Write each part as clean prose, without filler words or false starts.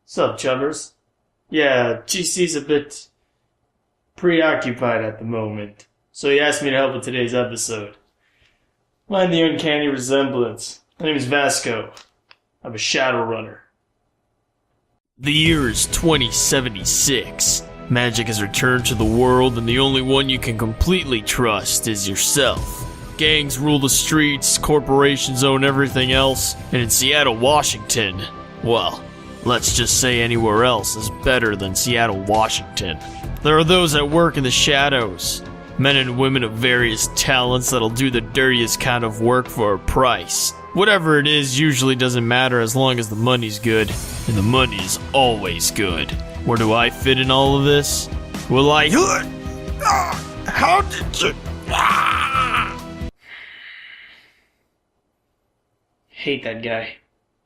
Sup, chubbers? Yeah, GC's a bit preoccupied at the moment, so he asked me to help with today's episode. Mind the uncanny resemblance. My name is Vasco. I'm a Shadowrunner. The year is 2076. Magic has returned to the world, and the only one you can completely trust is yourself. Gangs rule the streets, corporations own everything else, and in Seattle, Washington, well, let's just say anywhere else is better than Seattle, Washington. There are those that work in the shadows, men and women of various talents that'll do the dirtiest kind of work for a price. Whatever it is usually doesn't matter as long as the money's good, and the money is always good. Where do I fit in all of this? Well, how did you... Hate that guy.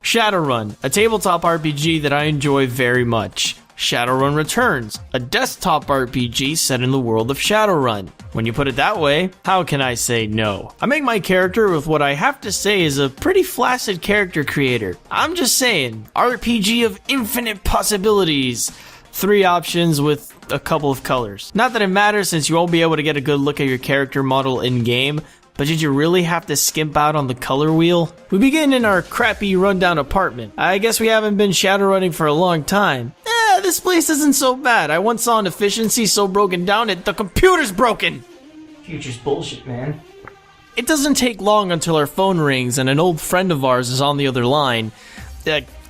Shadowrun, a tabletop RPG that I enjoy very much. Shadowrun Returns, a desktop RPG set in the world of Shadowrun. When you put it that way, how can I say no? I make my character with what I have to say is a pretty flaccid character creator. I'm just saying, RPG of infinite possibilities. 3 options with a couple of colors. Not that it matters since you won't be able to get a good look at your character model in-game, but did you really have to skimp out on the color wheel? We begin in our crappy rundown apartment. I guess we haven't been shadowrunning for a long time. This place isn't so bad. I once saw an efficiency so broken down the computer's broken! Future's bullshit, man. It doesn't take long until our phone rings and an old friend of ours is on the other line.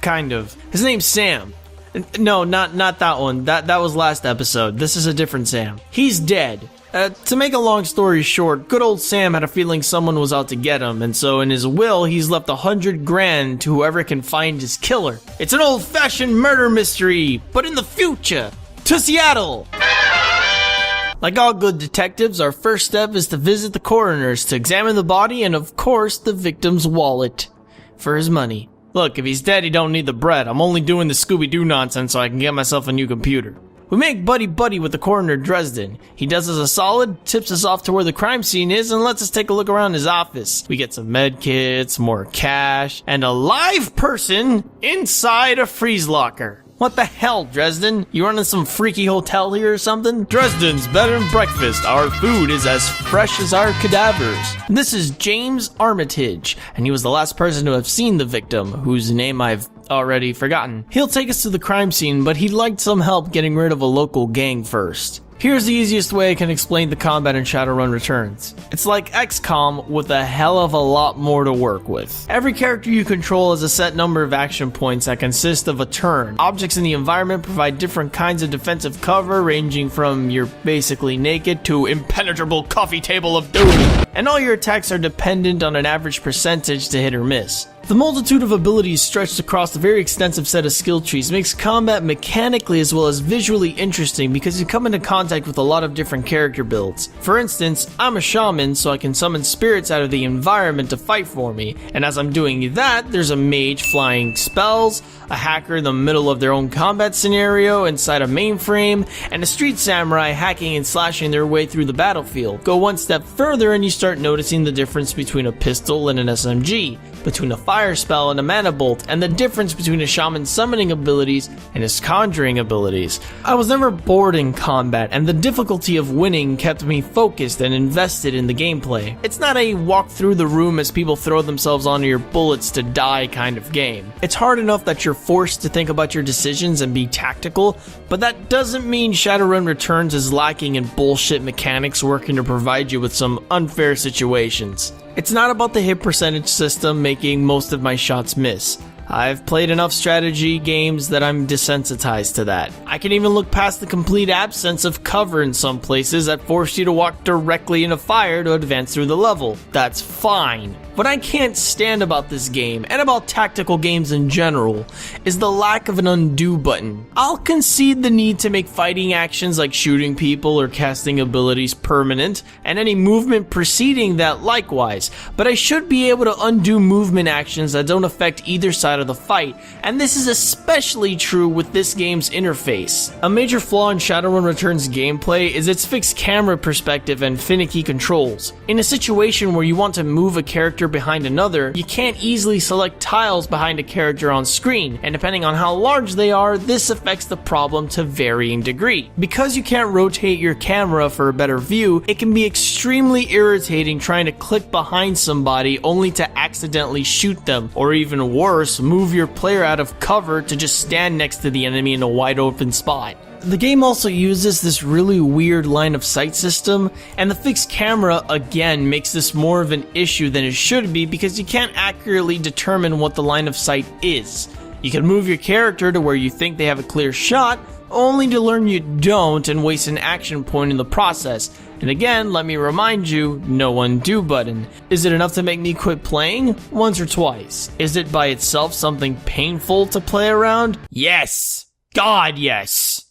Kind of. His name's Sam. No, not that one. That was last episode. This is a different Sam. He's dead. To make a long story short, good old Sam had a feeling someone was out to get him, and so in his will, he's left $100 grand to whoever can find his killer. It's an old-fashioned murder mystery, but in the future, to Seattle! Like all good detectives, our first step is to visit the coroners to examine the body and, of course, the victim's wallet for his money. Look, if he's dead, he don't need the bread. I'm only doing the Scooby-Doo nonsense so I can get myself a new computer. We make buddy-buddy with the coroner Dresden. He does us a solid, tips us off to where the crime scene is, and lets us take a look around his office. We get some med kits, more cash, and a live person inside a freeze locker. What the hell, Dresden? You running some freaky hotel here or something? Dresden's bed and breakfast. Our food is as fresh as our cadavers. This is James Armitage, and he was the last person to have seen the victim, whose name I've already forgotten. He'll take us to the crime scene, but he'd like some help getting rid of a local gang first. Here's the easiest way I can explain the combat in Shadowrun Returns. It's like XCOM with a hell of a lot more to work with. Every character you control has a set number of action points that consist of a turn. Objects in the environment provide different kinds of defensive cover, ranging from you're basically naked to impenetrable coffee table of doom. And all your attacks are dependent on an average percentage to hit or miss. The multitude of abilities stretched across a very extensive set of skill trees makes combat mechanically as well as visually interesting because you come into contact with a lot of different character builds. For instance, I'm a shaman, so I can summon spirits out of the environment to fight for me, and as I'm doing that, there's a mage flying spells, a hacker in the middle of their own combat scenario inside a mainframe, and a street samurai hacking and slashing their way through the battlefield. Go one step further and you start noticing the difference between a pistol and an SMG, between a fire spell and a mana bolt, and the difference between a shaman's summoning abilities and his conjuring abilities. I was never bored in combat, and the difficulty of winning kept me focused and invested in the gameplay. It's not a walk through the room as people throw themselves onto your bullets to die kind of game. It's hard enough that you're forced to think about your decisions and be tactical, but that doesn't mean Shadowrun Returns is lacking in bullshit mechanics working to provide you with some unfair situations. It's not about the hit percentage system making most of my shots miss. I've played enough strategy games that I'm desensitized to that. I can even look past the complete absence of cover in some places that force you to walk directly into fire to advance through the level. That's fine. What I can't stand about this game, and about tactical games in general, is the lack of an undo button. I'll concede the need to make fighting actions like shooting people or casting abilities permanent, and any movement preceding that likewise, but I should be able to undo movement actions that don't affect either side outside of the fight, and this is especially true with this game's interface. A major flaw in Shadowrun Returns gameplay is its fixed camera perspective and finicky controls. In a situation where you want to move a character behind another, you can't easily select tiles behind a character on screen, and depending on how large they are, this affects the problem to varying degree. Because you can't rotate your camera for a better view, it can be extremely irritating trying to click behind somebody only to accidentally shoot them, or even worse, move your player out of cover to just stand next to the enemy in a wide open spot. The game also uses this really weird line of sight system, and the fixed camera again makes this more of an issue than it should be because you can't accurately determine what the line of sight is. You can move your character to where you think they have a clear shot, only to learn you don't and waste an action point in the process. And again, let me remind you, no undo button. Is it enough to make me quit playing? Once or twice. Is it by itself something painful to play around? Yes! God, yes!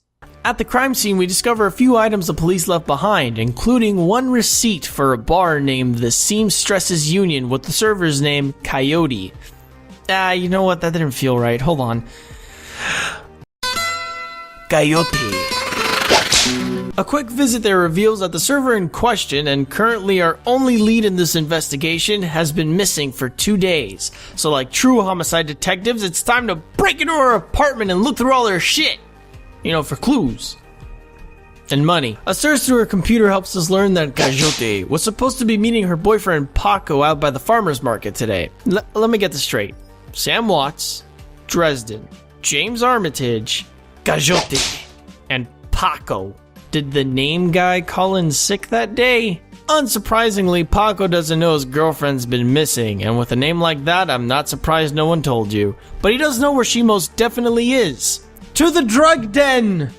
At the crime scene, we discover a few items the police left behind, including one receipt for a bar named the Seamstresses Union with the server's name, Coyote. You know what? That didn't feel right. Hold on. Coyote. A quick visit there reveals that the server in question, and currently our only lead in this investigation, has been missing for 2 days. So like true homicide detectives, it's time to break into her apartment and look through all her shit. You know, for clues. And money. A search through her computer helps us learn that Coyote was supposed to be meeting her boyfriend Paco out by the farmer's market today. Let me get this straight. Sam Watts, Dresden, James Armitage, Coyote, and Paco. Did the name guy call in sick that day? Unsurprisingly, Paco doesn't know his girlfriend's been missing, and with a name like that, I'm not surprised no one told you. But he does know where she most definitely is. To the drug den!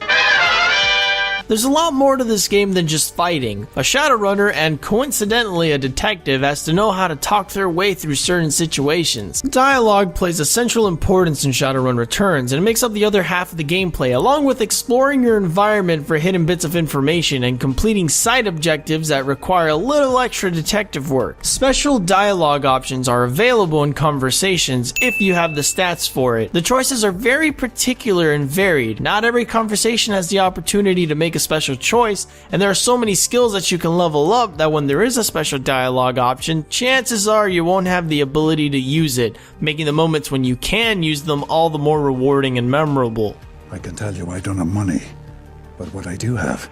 There's a lot more to this game than just fighting. A Shadowrunner, and coincidentally a detective, has to know how to talk their way through certain situations. Dialogue plays a central importance in Shadowrun Returns, and it makes up the other half of the gameplay, along with exploring your environment for hidden bits of information and completing side objectives that require a little extra detective work. Special dialogue options are available in conversations if you have the stats for it. The choices are very particular and varied. Not every conversation has the opportunity to make a special choice, and there are so many skills that you can level up that when there is a special dialogue option, chances are you won't have the ability to use it, making the moments when you can use them all the more rewarding and memorable. I can tell you I don't have money, but what I do have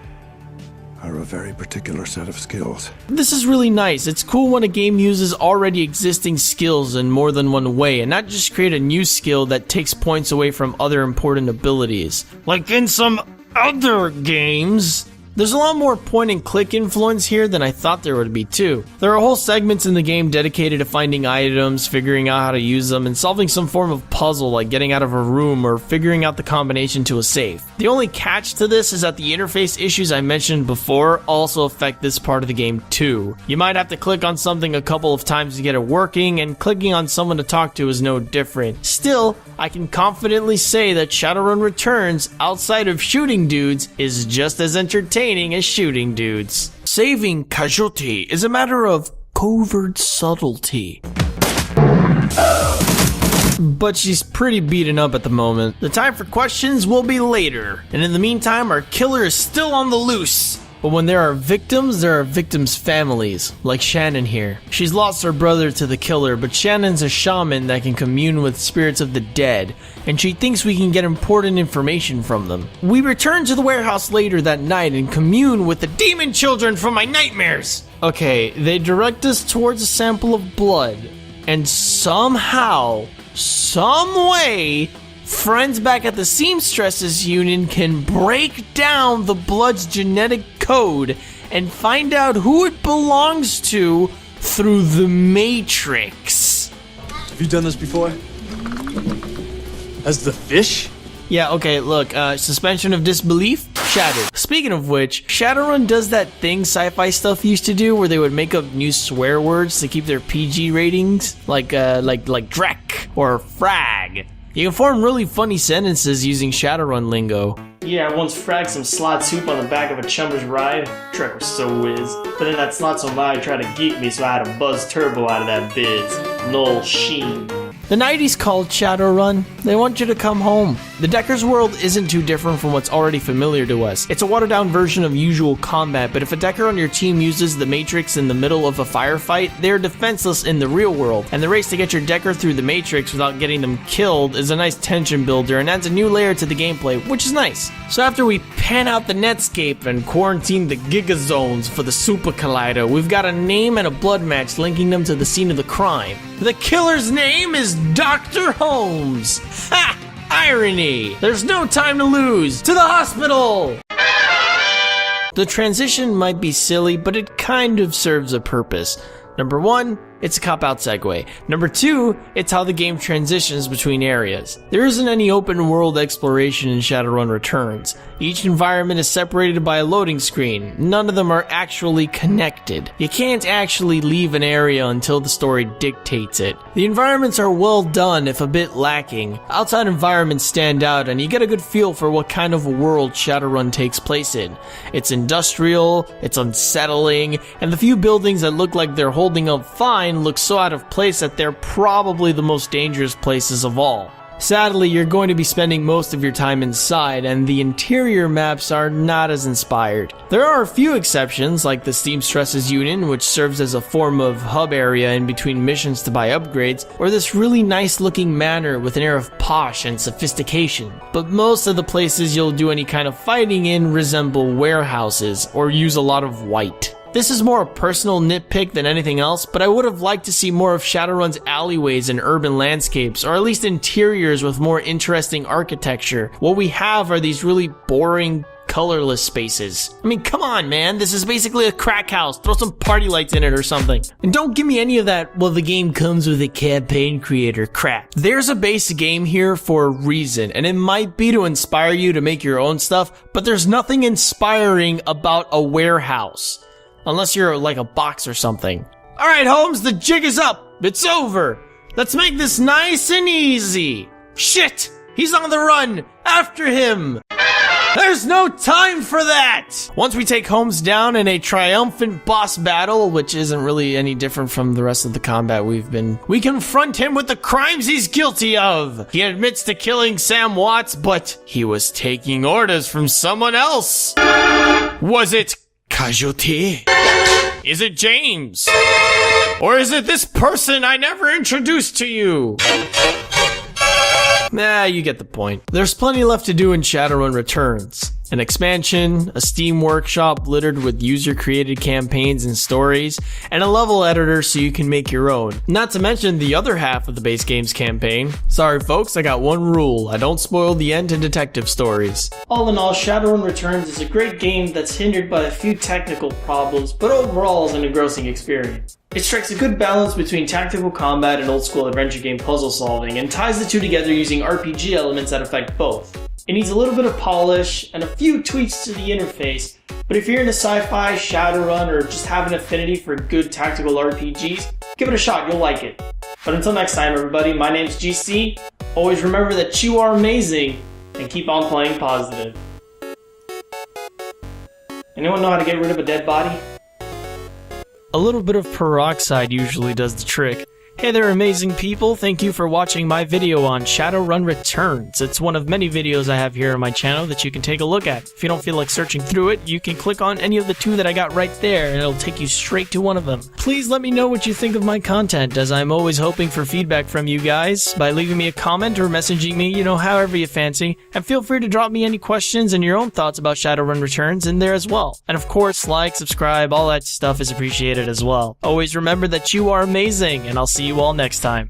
are a very particular set of skills. This is really nice. It's cool when a game uses already existing skills in more than one way, and not just create a new skill that takes points away from other important abilities. Like in some other games. There's a lot more point and click influence here than I thought there would be too. There are whole segments in the game dedicated to finding items, figuring out how to use them, and solving some form of puzzle like getting out of a room or figuring out the combination to a safe. The only catch to this is that the interface issues I mentioned before also affect this part of the game too. You might have to click on something a couple of times to get it working, and clicking on someone to talk to is no different. Still, I can confidently say that Shadowrun Returns, outside of shooting dudes, is just as entertaining as shooting dudes. Saving Coyote is a matter of covert subtlety. But she's pretty beaten up at the moment. The time for questions will be later, and in the meantime our killer is still on the loose. But when there are victims' families, like Shannon here. She's lost her brother to the killer, but Shannon's a shaman that can commune with spirits of the dead, and she thinks we can get important information from them. We return to the warehouse later that night and commune with the demon children from my nightmares. Okay, they direct us towards a sample of blood, and somehow, some way, friends back at the Seamstresses Union can break down the blood's genetic code and find out who it belongs to through the Matrix. Have you done this before? As the fish? Yeah, okay, look, suspension of disbelief, shattered. Speaking of which, Shadowrun does that thing sci-fi stuff used to do where they would make up new swear words to keep their PG ratings, like Drek or frag. You can form really funny sentences using Shadowrun lingo. Yeah, I once fragged some slot soup on the back of a chumber's ride. Trek was so whiz. But then that slot somebody tried to geek me, so I had to buzz turbo out of that biz. Null sheen. The 90s called Shadowrun. They want you to come home. The Decker's world isn't too different from what's already familiar to us. It's a watered-down version of usual combat, but if a Decker on your team uses the Matrix in the middle of a firefight, they're defenseless in the real world, and the race to get your Decker through the Matrix without getting them killed is a nice tension builder and adds a new layer to the gameplay, which is nice. So after we pan out the Netscape and quarantine the Gigazones for the Super Collider, we've got a name and a blood match linking them to the scene of the crime. The killer's name is Dr. Holmes. Ha! Irony! There's no time to lose! To the hospital! The transition might be silly, but it kind of serves a purpose. Number one, it's a cop-out segue. Number two, it's how the game transitions between areas. There isn't any open world exploration in Shadowrun Returns. Each environment is separated by a loading screen. None of them are actually connected. You can't actually leave an area until the story dictates it. The environments are well done, if a bit lacking. Outside environments stand out, and you get a good feel for what kind of a world Shadowrun takes place in. It's industrial, it's unsettling, and the few buildings that look like they're holding up fine look so out of place that they're probably the most dangerous places of all. Sadly, you're going to be spending most of your time inside, and the interior maps are not as inspired. There are a few exceptions, like the Steamstresses Union, which serves as a form of hub area in between missions to buy upgrades, or this really nice looking manor with an air of posh and sophistication. But most of the places you'll do any kind of fighting in resemble warehouses, or use a lot of white. This is more a personal nitpick than anything else, but I would have liked to see more of Shadowrun's alleyways and urban landscapes, or at least interiors with more interesting architecture. What we have are these really boring, colorless spaces. I mean, come on, man, this is basically a crack house. Throw some party lights in it or something. And don't give me any of that, well, the game comes with a campaign creator crap. There's a base game here for a reason, and it might be to inspire you to make your own stuff, but there's nothing inspiring about a warehouse. Unless you're like a box or something. Alright, Holmes, the jig is up. It's over. Let's make this nice and easy. Shit! He's on the run! After him! There's no time for that! Once we take Holmes down in a triumphant boss battle, which isn't really any different from the rest of the combat we confront him with the crimes he's guilty of. He admits to killing Sam Watts, but he was taking orders from someone else. Was it Casualty? Is it James? Or is it this person I never introduced to you? Nah, you get the point. There's plenty left to do in Shadowrun Returns. An expansion, a Steam workshop littered with user-created campaigns and stories, and a level editor so you can make your own. Not to mention the other half of the base game's campaign. Sorry folks, I got one rule. I don't spoil the end to detective stories. All in all, Shadowrun Returns is a great game that's hindered by a few technical problems, but overall is an engrossing experience. It strikes a good balance between tactical combat and old-school adventure game puzzle solving, and ties the two together using RPG elements that affect both. It needs a little bit of polish and a few tweaks to the interface, but if you're into sci-fi, Shadowrun, or just have an affinity for good tactical RPGs, give it a shot, you'll like it. But until next time everybody, my name's GC, always remember that you are amazing, and keep on playing positive. Anyone know how to get rid of a dead body? A little bit of peroxide usually does the trick. Hey there amazing people, thank you for watching my video on Shadowrun Returns. It's one of many videos I have here on my channel that you can take a look at. If you don't feel like searching through it, you can click on any of the two that I got right there and it'll take you straight to one of them. Please let me know what you think of my content, as I'm always hoping for feedback from you guys by leaving me a comment or messaging me, however you fancy. And feel free to drop me any questions and your own thoughts about Shadowrun Returns in there as well. And of course, like, subscribe, all that stuff is appreciated as well. Always remember that you are amazing, and I'll see you all next time.